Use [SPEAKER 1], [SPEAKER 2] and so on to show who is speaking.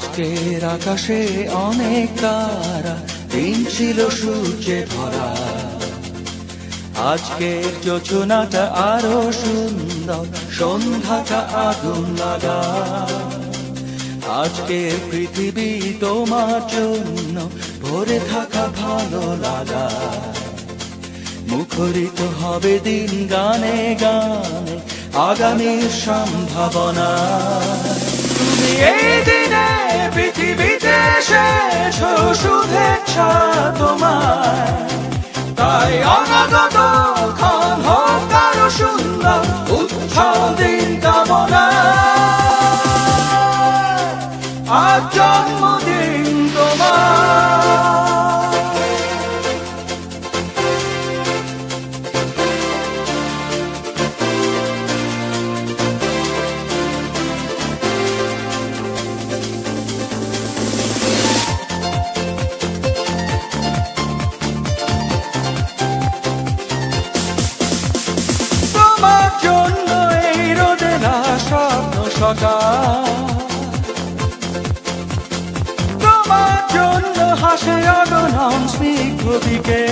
[SPEAKER 1] আজকের আকাশে অনেক তারা, দিন ছিল সূর্যে ভরা। আজকের যোজনাটা আরো সুন্দর, সন্ধ্যাটা আগুন লাগা। আজকের পৃথিবী তোমার জন্য ভরে থাকা ভালো লাগা। মুখরিত হবে দিন গানে গানে, আগামীর সম্ভাবনা। তুমি এই দিনে পৃথিবীতে এসেছো, শুভেচ্ছা তোমার। তাই অনাগত ক্ষণ হোক আরো সুন্দর, উৎসব দিন কামনা। আজ জন্মদিন তোমার। তোমার জন্য হাসে অগণন স্নিগ্ধ দিকে।